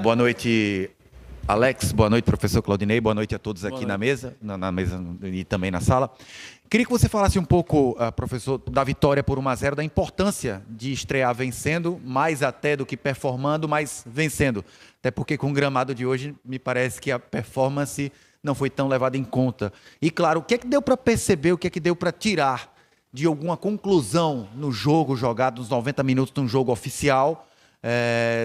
Boa noite, Alex. Boa noite, professor Claudinei. Boa noite a todos aqui na mesa e também na sala. Queria que você falasse um pouco, professor, da vitória por 1-0, da importância de estrear vencendo, mais até do que performando, mas vencendo. Até porque com o gramado de hoje, me parece que a performance não foi tão levada em conta. E claro, o que é que deu para perceber, o que é que deu para tirar de alguma conclusão no jogo jogado, nos 90 minutos de um jogo oficial,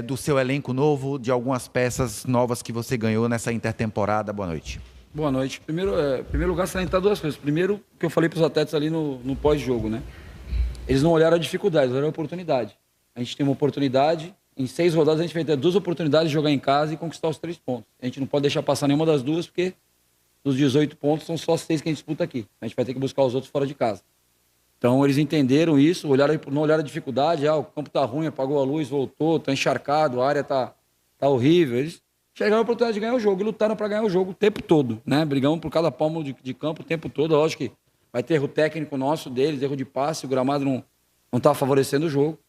do seu elenco novo, de algumas peças novas que você ganhou nessa intertemporada? Boa noite. Boa noite. Primeiro lugar, salientar duas coisas. Primeiro, que eu falei para os atletas ali no pós-jogo, né? Eles não olharam a dificuldade, eles olharam a oportunidade. A gente tem uma oportunidade, em 6 rodadas a gente vai ter 2 oportunidades de jogar em casa e conquistar os 3 pontos. A gente não pode deixar passar nenhuma das duas, porque dos 18 pontos são só 6 que a gente disputa aqui. A gente vai ter que buscar os outros fora de casa. Então eles entenderam isso, não olharam a dificuldade, o campo tá ruim, apagou a luz, voltou, tá encharcado, a área tá horrível. Eles chegaram a oportunidade de ganhar o jogo e lutaram para ganhar o jogo o tempo todo, né? Brigamos por cada palmo de campo o tempo todo. Lógico que vai ter erro técnico nosso, deles, erro de passe, o gramado não tá favorecendo o jogo.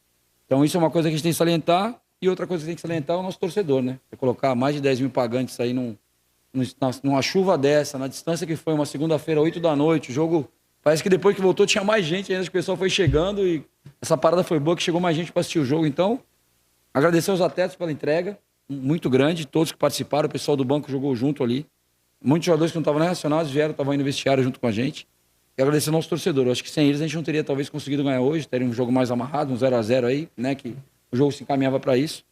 Então isso é uma coisa que a gente tem que salientar. E outra coisa que tem que salientar é o nosso torcedor, né? É colocar mais de 10 mil pagantes aí numa chuva dessa, na distância que foi uma segunda-feira, 8 da noite, o jogo... Parece que depois que voltou tinha mais gente, ainda que o pessoal foi chegando e essa parada foi boa, que chegou mais gente para assistir o jogo. Então, agradecer aos atletas pela entrega, muito grande, todos que participaram, o pessoal do banco jogou junto ali. Muitos jogadores que não estavam nem relacionados estavam aí no vestiário junto com a gente. E agradecer ao nosso torcedor. Eu acho que sem eles a gente não teria talvez conseguido ganhar hoje, teria um jogo mais amarrado, um 0-0 aí, né, que o jogo se encaminhava para isso.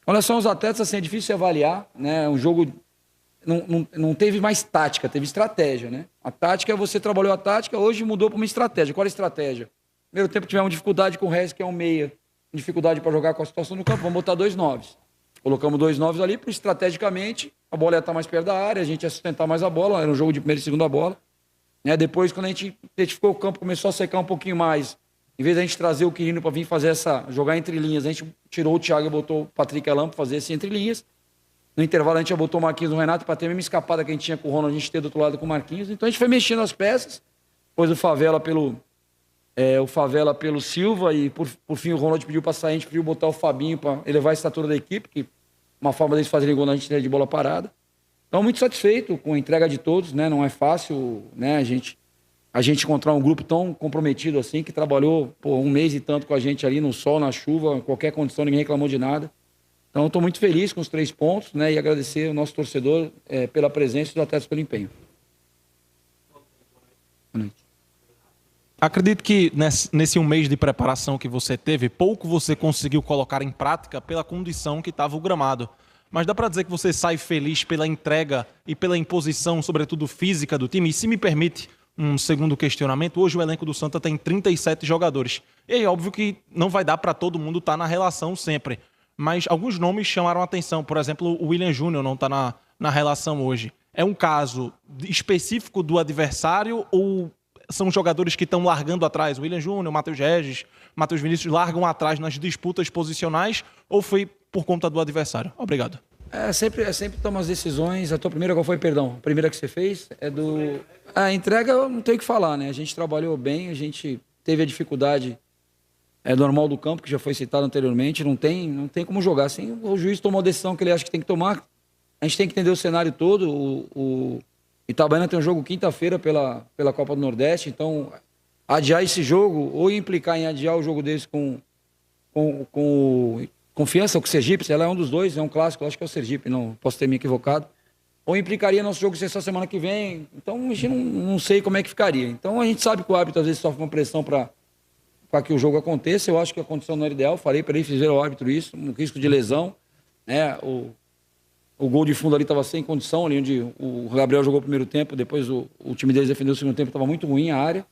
Com relação aos atletas, assim, é difícil se avaliar, né, um jogo... Não teve mais tática, teve estratégia, né? A tática, você trabalhou a tática, hoje mudou para uma estratégia. Qual é a estratégia? Primeiro tempo tivemos dificuldade com o Reis, que é um meia, dificuldade para jogar com a situação do campo, vamos botar 2 9s. Colocamos 2 9s ali, porque estrategicamente a bola ia estar mais perto da área, a gente ia sustentar mais a bola, era um jogo de primeira e segunda bola. Né? Depois, quando a gente identificou o campo, começou a secar um pouquinho mais, em vez de a gente trazer o Quirino para vir fazer jogar entre linhas, a gente tirou o Thiago e botou o Patrick Alam para fazer esse entre linhas. No intervalo a gente já botou o Marquinhos no Renato para ter a mesma escapada que a gente tinha com o Ronald, a gente ter do outro lado com o Marquinhos. Então a gente foi mexendo as peças, depois o Favela pelo Silva e por fim o Ronald pediu para sair, a gente pediu botar o Fabinho para elevar a estatura da equipe, que uma forma deles fazerem gol na gente de bola parada. Então muito satisfeito com a entrega de todos, né? Não é fácil, né? A gente encontrar um grupo tão comprometido assim, que trabalhou por 1 mês e tanto com a gente ali no sol, na chuva, em qualquer condição, ninguém reclamou de nada. Então, estou muito feliz com os 3 pontos, né, e agradecer ao nosso torcedor pela presença e os atletas pelo empenho. Boa noite. Acredito que nesse 1 mês de preparação que você teve, pouco você conseguiu colocar em prática pela condição que estava o gramado. Mas dá para dizer que você sai feliz pela entrega e pela imposição, sobretudo física, do time? E se me permite um segundo questionamento, hoje o elenco do Santa tem 37 jogadores. E aí, óbvio que não vai dar para todo mundo estar na relação sempre. Mas alguns nomes chamaram a atenção. Por exemplo, o William Júnior não está na relação hoje. É um caso específico do adversário ou são jogadores que estão largando atrás? O William Júnior, o Matheus Regis, Matheus Vinícius largam atrás nas disputas posicionais ou foi por conta do adversário? Obrigado. Sempre toma as decisões. A tua primeira qual foi, perdão? A primeira que você fez é do... A entrega eu não tenho o que falar, né? A gente trabalhou bem, a gente teve a dificuldade... É normal do campo, que já foi citado anteriormente, não tem como jogar. Assim, o juiz tomou a decisão que ele acha que tem que tomar. A gente tem que entender o cenário todo. O Itabaiana tem um jogo quinta-feira pela Copa do Nordeste, então adiar esse jogo, ou implicar em adiar o jogo deles com Confiança, ou com o Sergipe, ela é um dos dois, é um clássico, acho que é o Sergipe, não posso ter me equivocado. Ou implicaria nosso jogo ser só semana que vem, então a gente não sei como é que ficaria. Então a gente sabe que o árbitro às vezes sofre uma pressão para que o jogo aconteça. Eu acho que a condição não era ideal. Falei para ele, fizeram ao árbitro isso, um risco de lesão. Né? O gol de fundo ali estava sem condição, ali onde o Gabriel jogou o primeiro tempo, depois o time deles defendeu o segundo tempo, estava muito ruim a área.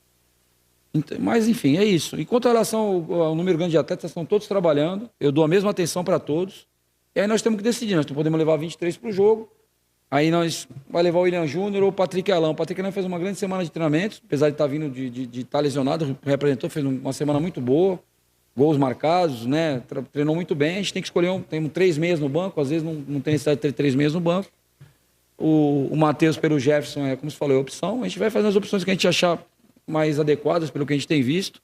Mas, enfim, é isso. Enquanto em relação ao número grande de atletas, estão todos trabalhando. Eu dou a mesma atenção para todos. E aí nós temos que decidir. Nós não podemos levar 23 para o jogo. Aí nós vai levar o William Júnior ou o Patrick Alam. O Patrick Alam fez uma grande semana de treinamentos, apesar de estar vindo de estar lesionado, representou, fez uma semana muito boa, gols marcados, né? Treinou muito bem. A gente tem que escolher, temos 3 meias no banco, às vezes não tem necessidade de ter 3 meias no banco. O Matheus pelo Jefferson como se falou, é opção. A gente vai fazer as opções que a gente achar mais adequadas pelo que a gente tem visto.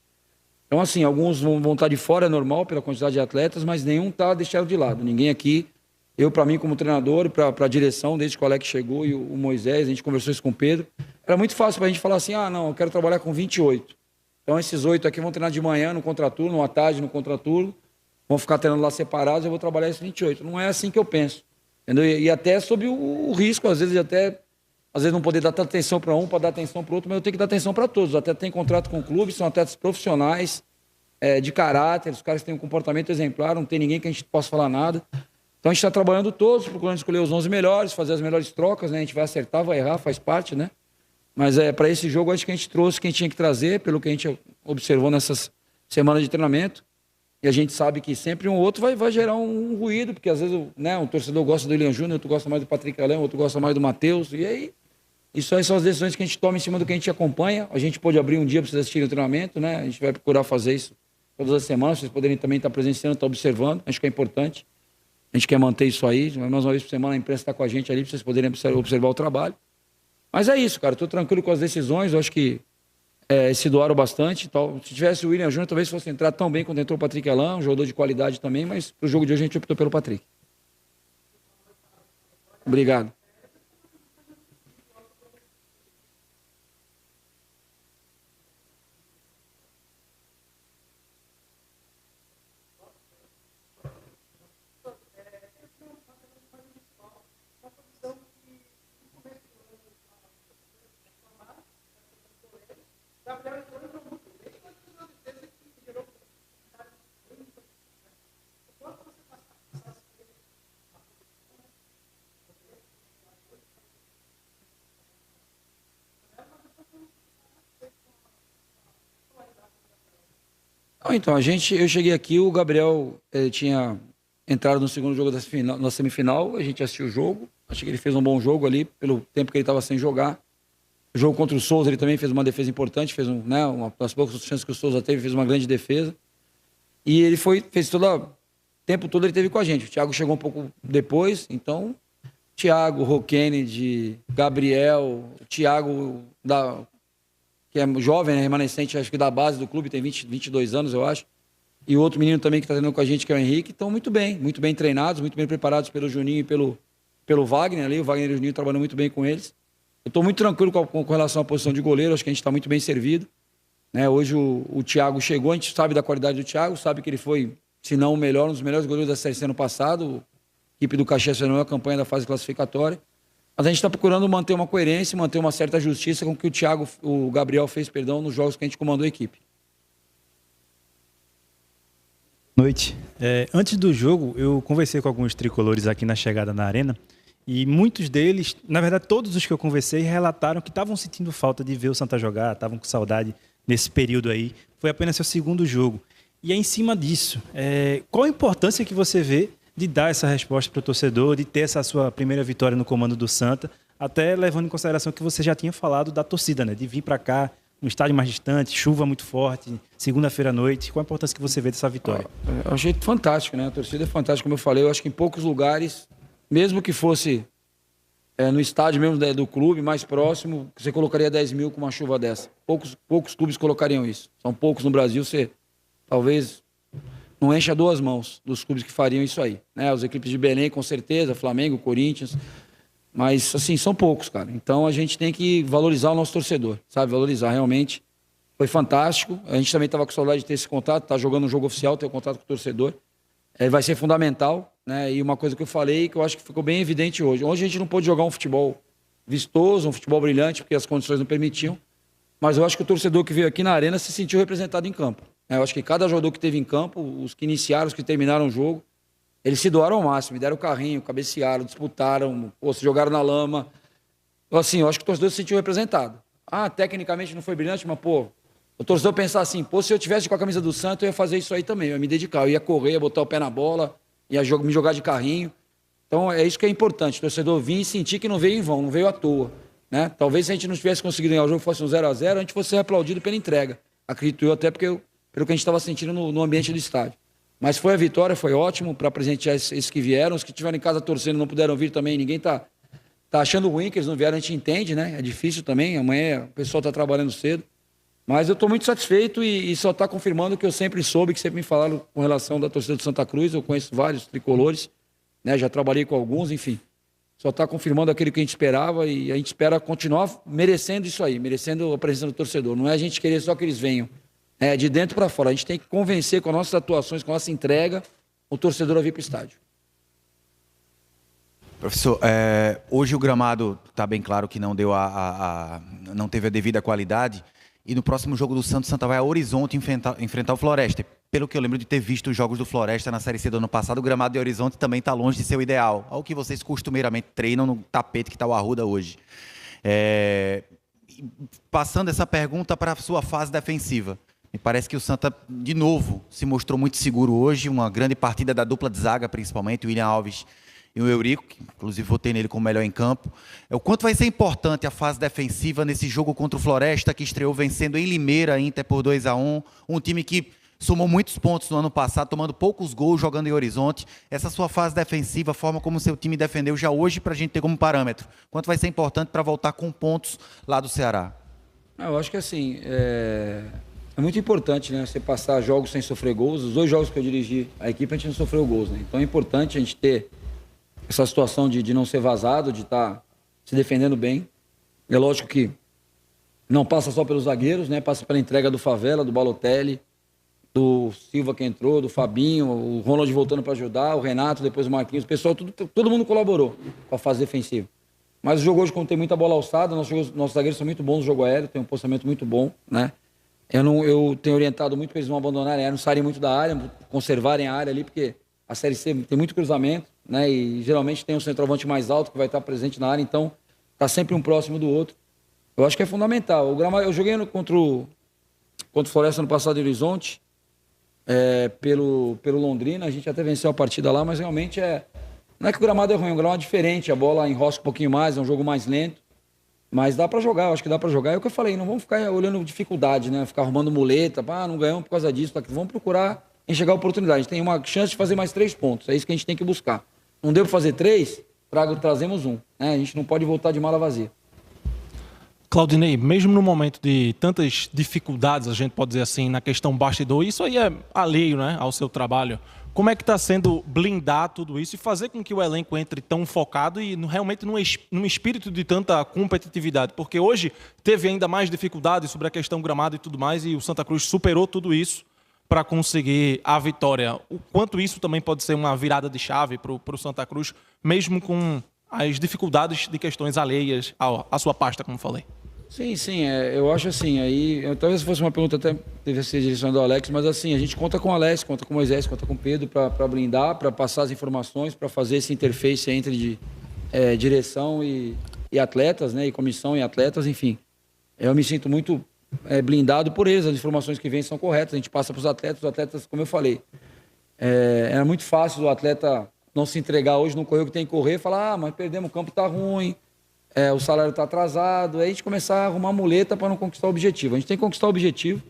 Então, assim, alguns vão estar de fora, é normal, pela quantidade de atletas, mas nenhum está deixado de lado. Ninguém aqui Eu, para mim, como treinador, para a direção, desde que o Alex chegou e o Moisés, a gente conversou isso com o Pedro, era muito fácil para a gente falar assim, não, eu quero trabalhar com 28. Então, esses 8 aqui vão treinar de manhã no contraturno, à tarde no contraturno, vão ficar treinando lá separados, eu vou trabalhar esses 28. Não é assim que eu penso. Entendeu? E até sobre o risco, às vezes não poder dar tanta atenção para um, para dar atenção para o outro, mas eu tenho que dar atenção para todos. Os atletas têm contrato com o clube, são atletas profissionais, de caráter, os caras têm um comportamento exemplar, não tem ninguém que a gente possa falar nada. Então a gente está trabalhando todos, procurando escolher os 11 melhores, fazer as melhores trocas, né? A gente vai acertar, vai errar, faz parte, né? Mas para esse jogo, acho que a gente trouxe quem tinha que trazer, pelo que a gente observou nessas semanas de treinamento. E a gente sabe que sempre um ou outro vai gerar um ruído, porque às vezes um torcedor gosta do William Júnior, outro gosta mais do Patrick Além, outro gosta mais do Matheus. E aí, isso aí são as decisões que a gente toma em cima do que a gente acompanha. A gente pode abrir um dia para vocês assistirem o treinamento, né? A gente vai procurar fazer isso todas as semanas, vocês poderem também estar presenciando, estar observando. Acho que é importante. A gente quer manter isso aí. Mais uma vez por semana a imprensa está com a gente ali para vocês poderem observar o trabalho. Mas é isso, cara. Estou tranquilo com as decisões. Eu acho que se doaram bastante. Tal. Se tivesse o William Júnior, talvez fosse entrar tão bem quanto entrou o Patrick Alain, um jogador de qualidade também, mas para o jogo de hoje a gente optou pelo Patrick. Obrigado. Então, eu cheguei aqui, o Gabriel tinha entrado no segundo jogo na semifinal, a gente assistiu o jogo, acho que ele fez um bom jogo ali, pelo tempo que ele estava sem jogar. O jogo contra o Souza, ele também fez uma defesa importante, fez uma das poucas chances que o Souza teve, fez uma grande defesa. E ele fez o tempo todo ele teve com a gente. O Thiago chegou um pouco depois, então, Thiago, Roquene, Gabriel, o Thiago que é jovem, né, remanescente, acho que da base do clube, tem 22 anos, eu acho. E o outro menino também que está treinando com a gente, que é o Henrique, estão muito bem treinados, muito bem preparados pelo Juninho e pelo Wagner ali. O Wagner e o Juninho trabalhando muito bem com eles. Eu estou muito tranquilo com relação à posição de goleiro, acho que a gente está muito bem servido. Né? Hoje o Thiago chegou, a gente sabe da qualidade do Thiago, sabe que ele foi, se não o melhor, um dos melhores goleiros da Série C ano passado. A equipe do Caxias fez a melhor campanha da fase classificatória. Mas a gente está procurando manter uma coerência, manter uma certa justiça com o que o Gabriel fez, nos jogos que a gente comandou a equipe. Boa noite. Antes do jogo, eu conversei com alguns tricolores aqui na chegada na arena e muitos deles, na verdade todos os que eu conversei, relataram que estavam sentindo falta de ver o Santa jogar, estavam com saudade nesse período aí. Foi apenas seu segundo jogo. E é em cima disso, qual a importância que você vê de dar essa resposta para o torcedor, de ter essa sua primeira vitória no comando do Santa, até levando em consideração que você já tinha falado da torcida, né? De vir para cá, um estádio mais distante, chuva muito forte, segunda-feira à noite. Qual a importância que você vê dessa vitória? Eu achei fantástico, né? A torcida é fantástica, como eu falei. Eu acho que em poucos lugares, mesmo que fosse no estádio mesmo do clube, mais próximo, você colocaria 10 mil com uma chuva dessa. Poucos clubes colocariam isso. São poucos no Brasil, você talvez não enche a duas mãos dos clubes que fariam isso aí. Né? As equipes de Belém, com certeza, Flamengo, Corinthians. Mas, assim, são poucos, cara. Então, a gente tem que valorizar o nosso torcedor, sabe? Valorizar, realmente. Foi fantástico. A gente também estava com saudade de ter esse contato, tá jogando um jogo oficial, ter um contato com o torcedor. Vai ser fundamental, né? E uma coisa que eu falei, que eu acho que ficou bem evidente hoje. Hoje a gente não pôde jogar um futebol vistoso, um futebol brilhante, porque as condições não permitiam. Mas eu acho que o torcedor que veio aqui na arena se sentiu representado em campo. Eu acho que cada jogador que teve em campo, os que iniciaram, os que terminaram o jogo, eles se doaram ao máximo, deram o carrinho, cabecearam, disputaram, se jogaram na lama. Então, assim, eu acho que o torcedor se sentiu representado. Tecnicamente não foi brilhante, mas, o torcedor pensar assim, se eu tivesse com a camisa do Santos, eu ia fazer isso aí também, eu ia me dedicar, eu ia correr, ia botar o pé na bola, ia me jogar de carrinho. Então, é isso que é importante, o torcedor vir e sentir que não veio em vão, não veio à toa. Né? Talvez se a gente não tivesse conseguido ganhar o jogo, fosse um 0-0, a gente fosse aplaudido pela entrega. Acredito eu, até pelo que a gente estava sentindo no ambiente do estádio. Mas foi a vitória, foi ótimo para presentear esses que vieram. Os que estiveram em casa torcendo não puderam vir também. Ninguém tá achando ruim que eles não vieram, a gente entende, né? É difícil também. Amanhã o pessoal está trabalhando cedo. Mas eu estou muito satisfeito e só está confirmando o que eu sempre soube, que sempre me falaram com relação da torcida do Santa Cruz. Eu conheço vários tricolores, né? Já trabalhei com alguns, enfim. Só está confirmando aquilo que a gente esperava e a gente espera continuar merecendo isso aí, merecendo a presença do torcedor. Não é a gente querer só que eles venham, de dentro para fora. A gente tem que convencer com as nossas atuações, com a nossa entrega, o torcedor a vir para o estádio. Professor, hoje o gramado está bem claro que não deu não teve a devida qualidade. E no próximo jogo do Santos, Santa vai a Horizonte enfrentar o Floresta. Pelo que eu lembro de ter visto os jogos do Floresta na Série C do ano passado, o gramado de Horizonte também está longe de ser o ideal. Ao que vocês costumeiramente treinam no tapete que está o Arruda hoje. Passando essa pergunta para a sua fase defensiva. Me parece que o Santa, de novo, se mostrou muito seguro hoje. Uma grande partida da dupla de zaga, principalmente, o William Alves e o Eurico, que inclusive votei nele como melhor em campo. O quanto vai ser importante a fase defensiva nesse jogo contra o Floresta, que estreou vencendo em Limeira a Inter por 2-1, um time que somou muitos pontos no ano passado, tomando poucos gols, jogando em Horizonte. Essa sua fase defensiva, a forma como o seu time defendeu já hoje, para a gente ter como parâmetro. Quanto vai ser importante para voltar com pontos lá do Ceará? Eu acho que assim, é muito importante, né? Você passar jogos sem sofrer gols. Os 2 jogos que eu dirigi a equipe, a gente não sofreu gols, né? Então é importante a gente ter essa situação de não ser vazado, de estar se defendendo bem. É lógico que não passa só pelos zagueiros, né? Passa pela entrega do Favela, do Balotelli, do Silva que entrou, do Fabinho, o Ronald voltando para ajudar, o Renato, depois o Marquinhos. O pessoal, todo mundo colaborou com a fase defensiva. Mas o jogo hoje, como tem muita bola alçada, nossos zagueiros são muito bons no jogo aéreo, tem um posicionamento muito bom, né? Eu tenho orientado muito para eles não abandonarem, não saírem muito da área, conservarem a área ali, porque a Série C tem muito cruzamento, né? E geralmente tem um centroavante mais alto que vai estar presente na área, então está sempre um próximo do outro. Eu acho que é fundamental. Eu joguei contra o Floresta no passado em Horizonte, pelo Londrina, a gente até venceu a partida lá, mas realmente não é que o gramado é ruim, o gramado é diferente, a bola enrosca um pouquinho mais, é um jogo mais lento, mas dá para jogar, eu acho que dá para jogar. É o que eu falei, não vamos ficar olhando dificuldade, né? Ficar arrumando muleta, não ganhamos por causa disso, vamos procurar enxergar a oportunidade. A gente tem uma chance de fazer mais 3 pontos, é isso que a gente tem que buscar. Não deu para fazer 3, trazemos 1, né? A gente não pode voltar de mala vazia. Claudinei, mesmo no momento de tantas dificuldades, a gente pode dizer assim, na questão bastidor, isso aí é alheio, né, ao seu trabalho. Como é que está sendo blindar tudo isso e fazer com que o elenco entre tão focado e realmente num espírito de tanta competitividade? Porque hoje teve ainda mais dificuldades sobre a questão gramado e tudo mais, e o Santa Cruz superou tudo isso para conseguir a vitória. O quanto isso também pode ser uma virada de chave para o Santa Cruz, mesmo com as dificuldades de questões alheias à sua pasta, como falei. Sim, eu acho assim, talvez fosse uma pergunta até deve ser direcionada ao Alex, mas assim, a gente conta com o Alex, conta com o Moisés, conta com o Pedro para blindar, para passar as informações, para fazer esse interface entre direção e atletas, né, e comissão e atletas, enfim. Eu me sinto muito blindado por eles, as informações que vêm são corretas, a gente passa para os atletas, como eu falei, era muito fácil o atleta não se entregar hoje, não correr o que tem que correr, falar, mas perdemos, o campo está ruim, o salário está atrasado, aí a gente começar a arrumar muleta para não conquistar o objetivo. A gente tem que conquistar o objetivo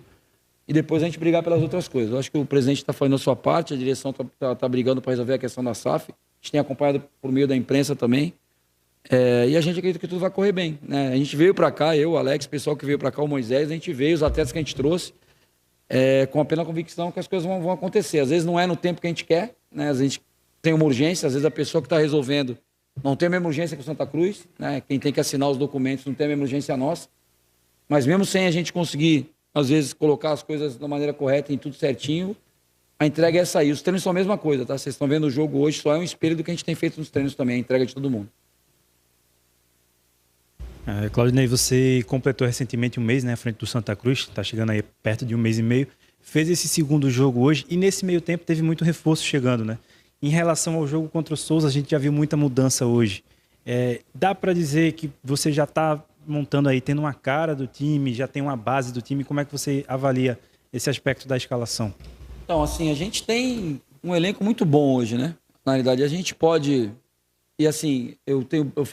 e depois a gente brigar pelas outras coisas. Eu acho que o presidente está fazendo a sua parte, a direção está brigando para resolver a questão da SAF, a gente tem acompanhado por meio da imprensa também, e a gente acredita que tudo vai correr bem, né? A gente veio para cá, eu, o Alex, o pessoal que veio para cá, o Moisés, a gente veio, os atletas que a gente trouxe, com a plena convicção que as coisas vão acontecer. Às vezes não é no tempo que a gente quer, né? Às vezes a gente tem uma urgência, às vezes a pessoa que está resolvendo não tem a mesma urgência que o Santa Cruz, né? Quem tem que assinar os documentos não tem a mesma urgência nossa. Mas mesmo sem a gente conseguir, às vezes, colocar as coisas da maneira correta, em tudo certinho, a entrega é essa aí. Os treinos são a mesma coisa, tá? Vocês estão vendo o jogo hoje, só é um espelho do que a gente tem feito nos treinos também, a entrega de todo mundo. Claudinei, você completou recentemente um mês, né, à frente do Santa Cruz, está chegando aí perto de 1 mês e meio, fez esse segundo jogo hoje e nesse meio tempo teve muito reforço chegando, né? Em relação ao jogo contra o Souza, a gente já viu muita mudança hoje. Dá para dizer que você já está montando aí, tendo uma cara do time, já tem uma base do time. Como é que você avalia esse aspecto da escalação? Então, assim, a gente tem um elenco muito bom hoje, né? Na realidade, a gente pode... E assim, eu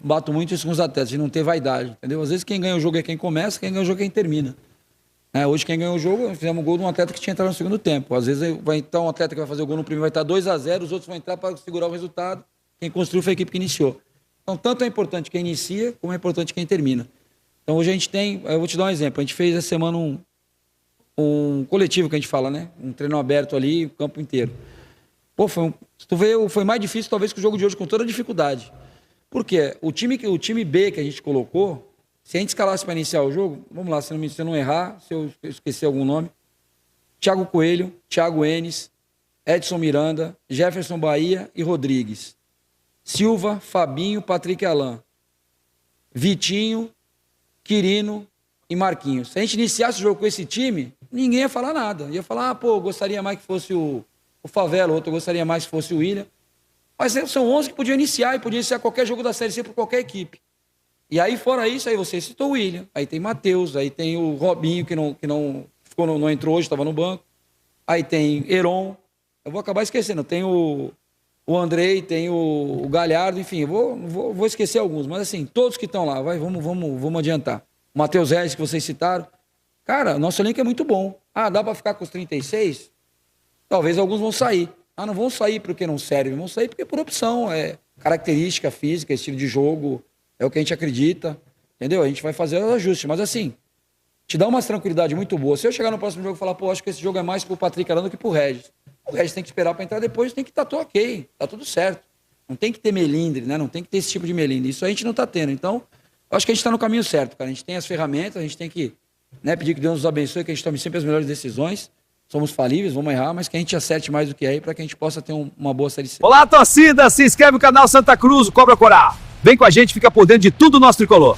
bato muito isso com os atletas, de não ter vaidade, entendeu? Às vezes quem ganha o jogo é quem começa, quem ganha o jogo é quem termina. Hoje quem ganhou o jogo, fizemos um gol de um atleta que tinha entrado no segundo tempo. Às vezes vai entrar um atleta que vai fazer o gol no primeiro, vai estar 2-0, os outros vão entrar para segurar o resultado. Quem construiu foi a equipe que iniciou. Então, tanto é importante quem inicia, como é importante quem termina. Então, hoje a gente tem, eu vou te dar um exemplo, a gente fez essa semana um coletivo que a gente fala, né? Um treino aberto ali, o campo inteiro. Pô, se tu vê, foi mais difícil talvez que o jogo de hoje, com toda a dificuldade. Por quê? O time B que a gente colocou, se a gente escalasse para iniciar o jogo, vamos lá, se eu não errar, se eu esquecer algum nome, Thiago Coelho, Thiago Enes, Edson Miranda, Jefferson Bahia e Rodrigues. Silva, Fabinho, Patrick Alain. Vitinho, Quirino e Marquinhos. Se a gente iniciasse o jogo com esse time, ninguém ia falar nada. Ia falar, pô, gostaria mais que fosse o Favela, outro gostaria mais que fosse o William. Mas são 11 que podiam iniciar, e podiam iniciar qualquer jogo da Série C por qualquer equipe. E aí, fora isso, aí você citou o William, aí tem Matheus, aí tem o Robinho, que não entrou hoje, estava no banco. Aí tem Heron, eu vou acabar esquecendo, tem o Andrei, tem o Galhardo, enfim, vou esquecer alguns, mas assim, todos que estão lá, vamos adiantar. O Matheus Reis, que vocês citaram, cara, nosso elenco é muito bom. Ah, dá para ficar com os 36? Talvez alguns vão sair. Ah, não vão sair porque não servem, vão sair porque por opção, é característica física, estilo de jogo, é o que a gente acredita, entendeu? A gente vai fazer os ajustes, mas assim, te dá uma tranquilidade muito boa. Se eu chegar no próximo jogo e falar, pô, acho que esse jogo é mais pro Patrick Arana do que pro Regis. O Regis tem que esperar para entrar depois, tem que estar tudo ok, tá tudo certo. Não tem que ter melindre, né? Não tem que ter esse tipo de melindre. Isso a gente não tá tendo. Então, eu acho que a gente tá no caminho certo, cara. A gente tem as ferramentas, a gente tem que, né, pedir que Deus nos abençoe, que a gente tome sempre as melhores decisões. Somos falíveis, vamos errar, mas que a gente acerte mais do que aí para que a gente possa ter uma boa Série C. Olá, torcida! Se inscreve no canal Santa Cruz, o Cobra Coral. Vem com a gente, fica por dentro de tudo nosso tricolor.